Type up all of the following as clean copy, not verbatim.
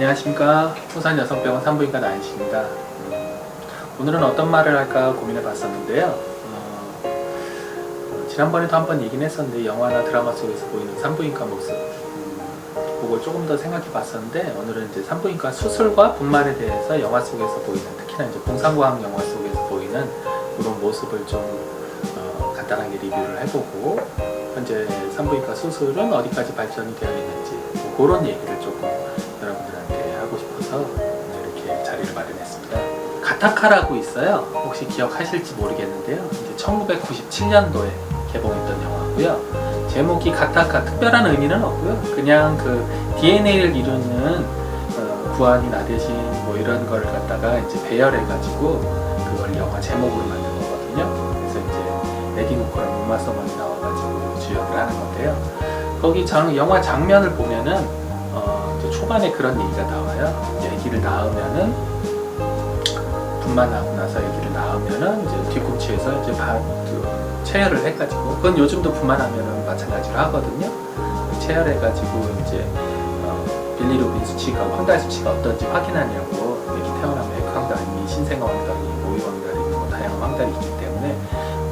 안녕하십니까. 부산여성병원 산부인과 나인씨입니다. 오늘은 어떤 말을 할까 고민해 봤었는데요. 지난번에도 한번 얘기는 했었는데 영화나 드라마 속에서 보이는 산부인과 모습, 그걸 조금 더 생각해 봤었는데, 오늘은 이제 산부인과 수술과 분만에 대해서 영화 속에서 보이는, 특히나 이제 공상과학 영화 속에서 보이는 그런 모습을 좀 간단하게 리뷰를 해보고, 현재 산부인과 수술은 어디까지 발전이 되어 있는지 그런 얘기를 조금 여러분들한테 하고 싶어서 이렇게 자리를 마련했습니다. 가타카라고 있어요. 혹시 기억하실지 모르겠는데요. 이제 1997년도에 개봉했던 영화고요. 제목이 가타카, 특별한 의미는 없고요. 그냥 그 DNA를 이루는 구안이 나대신 뭐 이런 걸 갖다가 이제 배열해가지고 그걸 영화 제목으로 만든 거거든요. 그래서 이제 에디 무커랑 우마 서먼이 나와가지고 주연을 하는 건데요. 거기 영화 장면을 보면은 이제 초반에 그런 얘기가 나와요. 이제 아기를 낳으면은 분만하고 나서 아기를 낳으면은 이제 뒤꿈치에서 이제 체열을 해가지고, 그건 요즘도 분만하면은 마찬가지로 하거든요. 체열해가지고 이제 빌리루빈 수치가, 황달 수치가 어떤지 확인하려고 아기 태어나면 액황달이, 신생아황달이, 모유황달이, 뭐 다양한 황달이 있기 때문에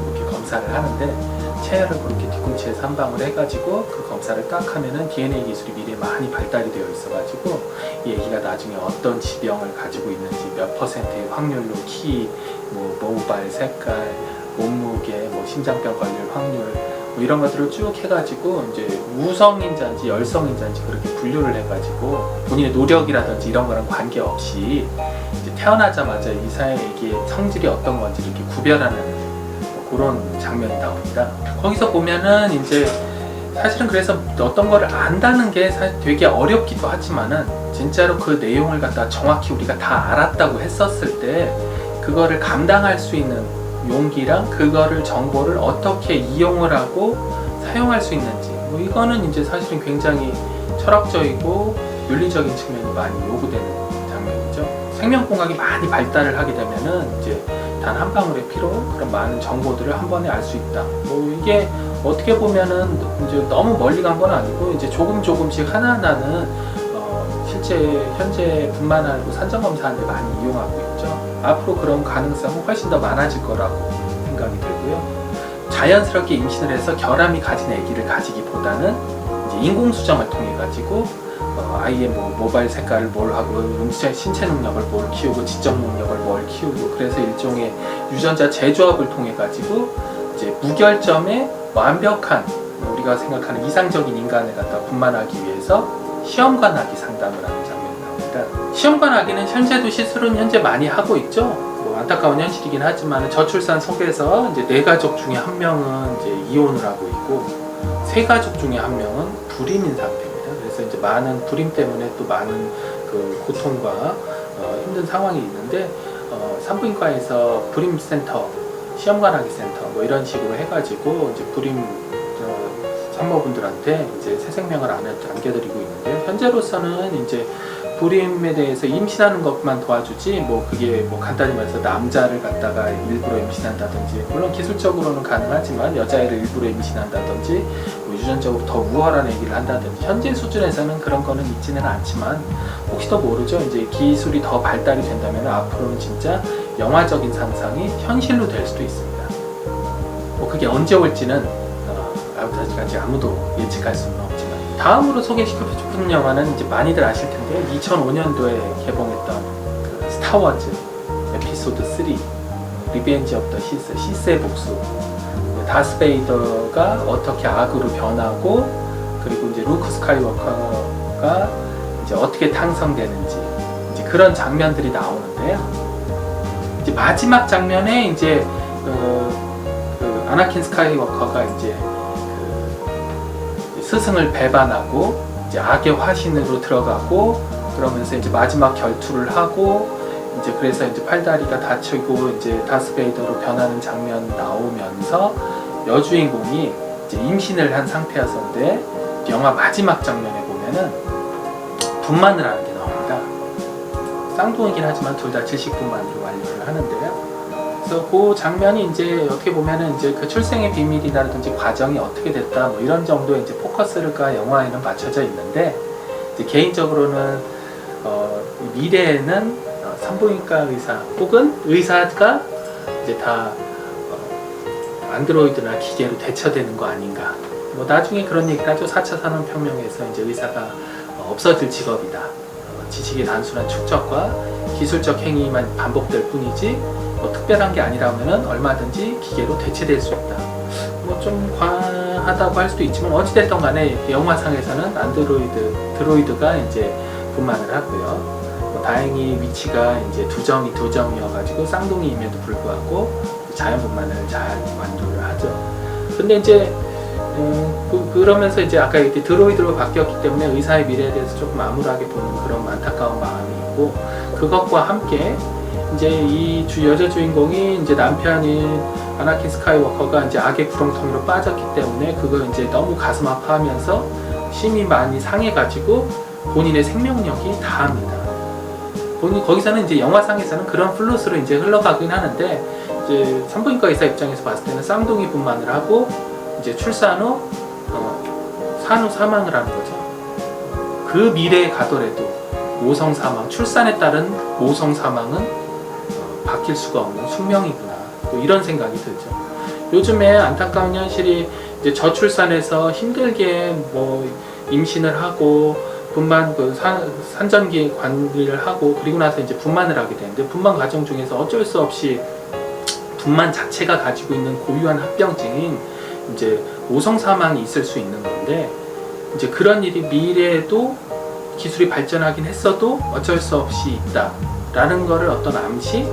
그렇게 검사를 하는데, 체열을 그렇게 뒤꿈치에서 한 방울 해가지고 그 검사를 딱 하면은 DNA 기술이 미래에 많이 발달이 되어 있어가지고 이 아기가 나중에 어떤 지병을 가지고 있는지, 몇 퍼센트의 확률로 키, 뭐 모발, 색깔, 몸무게, 뭐 심장병 걸릴 확률, 뭐 이런 것들을 쭉 해가지고 이제 우성인자인지 열성인자인지 그렇게 분류를 해가지고 본인의 노력이라든지 이런 거랑 관계없이 이제 태어나자마자 이 아기의 성질이 어떤 건지 이렇게 구별하는 그런 장면이 나옵니다. 거기서 보면은 이제 사실은 그래서 어떤 거를 안다는 게 사실 되게 어렵기도 하지만은, 진짜로 그 내용을 갖다 정확히 우리가 다 알았다고 했었을 때 그거를 감당할 수 있는 용기랑 그거를 정보를 어떻게 이용을 하고 사용할 수 있는지, 뭐 이거는 이제 사실은 굉장히 철학적이고 윤리적인 측면이 많이 요구되는 장면이죠. 생명공학이 많이 발달을 하게 되면은 이제 단 한 방울의 피로 그런 많은 정보들을 한 번에 알 수 있다. 뭐 이게 어떻게 보면은 이제 너무 멀리 간 건 아니고, 이제 조금씩 하나하나는 실제 현재 분만하고 산정검사하는데 많이 이용하고 있죠. 앞으로 그런 가능성은 훨씬 더 많아질 거라고 생각이 들고요. 자연스럽게 임신을 해서 결함이 가진 아기를 가지기보다는 이제 인공수정을 통해 가지고 아이의 뭐 모발 색깔을 뭘 하고, 신체 능력을 뭘 키우고, 지적 능력을 뭘 키우고, 그래서 일종의 유전자 재조합을 통해 가지고 이제 무결점의 완벽한, 우리가 생각하는 이상적인 인간을 갖다 분만하기 위해서 시험관 아기 상담을 하는 장면이 나옵니다. 시험관 아기는 현재도 시술은 현재 많이 하고 있죠. 뭐 안타까운 현실이긴 하지만 저출산 속에서 이제 4가족 중에 1명은 이제 이혼을 하고 있고 3가족 중에 1명은 불임인 상태입니다. 그래서 이제 많은 불임 때문에 또 많은 그 고통과 힘든 상황이 있는데, 산부인과에서 불임센터, 시험관아기 센터 뭐 이런 식으로 해가지고 이제 불임 산모분들한테 이제 새 생명을 안겨드리고 있는데요. 현재로서는 이제 불임에 대해서 임신하는 것만 도와주지, 뭐 그게 뭐 간단히 말해서 남자를 갖다가 일부러 임신한다든지, 물론 기술적으로는 가능하지만 여자애를 일부러 임신한다든지, 뭐 유전적으로 더 우월한 얘기를 한다든지, 현재 수준에서는 그런 거는 있지는 않지만 혹시도 모르죠. 이제 기술이 더 발달이 된다면 앞으로는 진짜 영화적인 상상이 현실로 될 수도 있습니다. 뭐 그게 언제 올지는 아직까지 아무도 예측할 수는 없지만, 다음으로 소개시켜주고 싶은 영화는 이제 많이들 아실 텐데 2005년도에 개봉했던 그 스타워즈 에피소드 3 리벤지 오브 더 시스, 시스의 복수. 다스베이더가 어떻게 악으로 변하고, 그리고 이제 루크 스카이워커가 이제 어떻게 탄생되는지, 이제 그런 장면들이 나오는데요. 이제 마지막 장면에 이제 아나킨 스카이워커가 이제 스승을 배반하고 이제 악의 화신으로 들어가고, 그러면서 이제 마지막 결투를 하고, 이제 그래서 이제 팔다리가 다치고 이제 다스베이더로 변하는 장면 나오면서 여주인공이 이제 임신을 한 상태였었는데, 영화 마지막 장면에 보면은 분만을 하는 게 나옵니다. 쌍둥이긴 하지만 둘 다 70분만으로 완료를 하는데요. 그래서 그 장면이 이제 어떻게 보면은 이제 그 출생의 비밀이라든지 과정이 어떻게 됐다, 뭐 이런 정도의 이제 포커스가 영화에는 맞춰져 있는데, 이제 개인적으로는 이 미래에는 산부인과 의사 혹은 의사가 이제 다 안드로이드나 기계로 대처되는 거 아닌가. 뭐 나중에 그런 얘기를 하죠. 4차 산업혁명에서 이제 의사가 없어질 직업이다. 지식의 단순한 축적과 기술적 행위만 반복될 뿐이지 뭐 특별한 게 아니라면은 얼마든지 기계로 대체될 수 있다. 뭐 좀 과하다고 할 수도 있지만 어찌됐든 간에 영화상에서는 드로이드가 이제 분만을 하고요. 뭐 다행히 위치가 이제 두 점이어가지고 쌍둥이임에도 불구하고 자연 분만을 잘 완료를 하죠. 근데 이제 그러면서 이제 아까 이렇게 드로이드로 바뀌었기 때문에 의사의 미래에 대해서 조금 암울하게 보는 그런 안타까운 마음이 있고, 그것과 함께 이제 이 여자 주인공이 이제 남편인 아나킨 스카이워커가 이제 악의 구렁텅이로 빠졌기 때문에 그걸 이제 너무 가슴 아파하면서 심이 많이 상해가지고 본인의 생명력이 다합니다. 거기서는 이제 영화상에서는 그런 플롯으로 이제 흘러가긴 하는데, 이제 산부인과 의사 입장에서 봤을 때는 쌍둥이 분만을 하고 이제 출산 후 산후 사망을 하는 거죠. 그 미래에 가더라도 모성 사망, 출산에 따른 모성 사망은 바뀔 수가 없는 숙명이구나. 또 이런 생각이 들죠. 요즘에 안타까운 현실이 이제 저출산에서 힘들게 뭐 임신을 하고 분만 산전기 관리를 하고 그리고 나서 이제 분만을 하게 되는데, 분만 과정 중에서 어쩔 수 없이 분만 자체가 가지고 있는 고유한 합병증인 이제 모성 사망이 있을 수 있는 건데, 이제 그런 일이 미래에도 기술이 발전하긴 했어도 어쩔 수 없이 있다라는 거를 어떤 암시,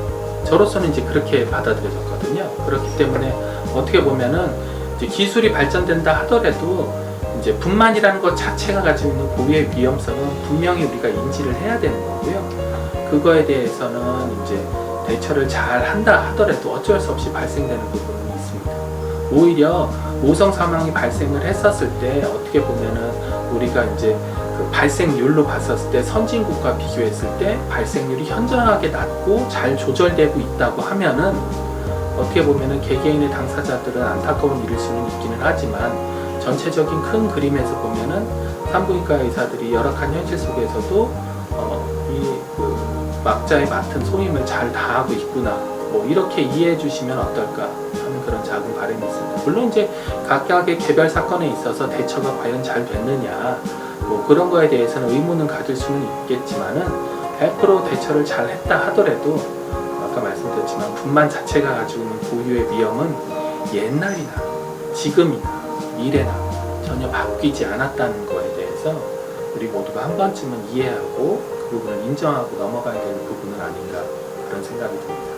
저로서는 이제 그렇게 받아들여졌거든요. 그렇기 때문에 어떻게 보면은 이제 기술이 발전된다 하더라도 이제 분만이라는 것 자체가 가지고 있는 고유의 위험성은 분명히 우리가 인지를 해야 되는 거고요. 그거에 대해서는 이제 대처를 잘 한다 하더라도 어쩔 수 없이 발생되는 부분이 있습니다. 오히려 모성 사망이 발생을 했었을 때 어떻게 보면은 우리가 이제 그 발생률로 봤었을 때 선진국과 비교했을 때 발생률이 현저하게 낮고 잘 조절되고 있다고 하면은 어떻게 보면은 개개인의 당사자들은 안타까운 일일 수는 있기는 하지만 전체적인 큰 그림에서 보면은 산부인과 의사들이 열악한 현실 속에서도 막자에 맡은 소임을 잘 다하고 있구나, 뭐 이렇게 이해해 주시면 어떨까 하는 그런 작은 바람이 있습니다. 물론 이제 각각의 개별 사건에 있어서 대처가 과연 잘 됐느냐, 뭐 그런 거에 대해서는 의문은 가질 수는 있겠지만은 100% 대처를 잘 했다 하더라도 아까 말씀드렸지만 분만 자체가 가지고 있는 고유의 위험은 옛날이나 지금이나 미래나 전혀 바뀌지 않았다는 거에 대해서 우리 모두가 한 번쯤은 이해하고 그 부분을 인정하고 넘어가야 되는 부분은 아닌가, 그런 생각이 듭니다.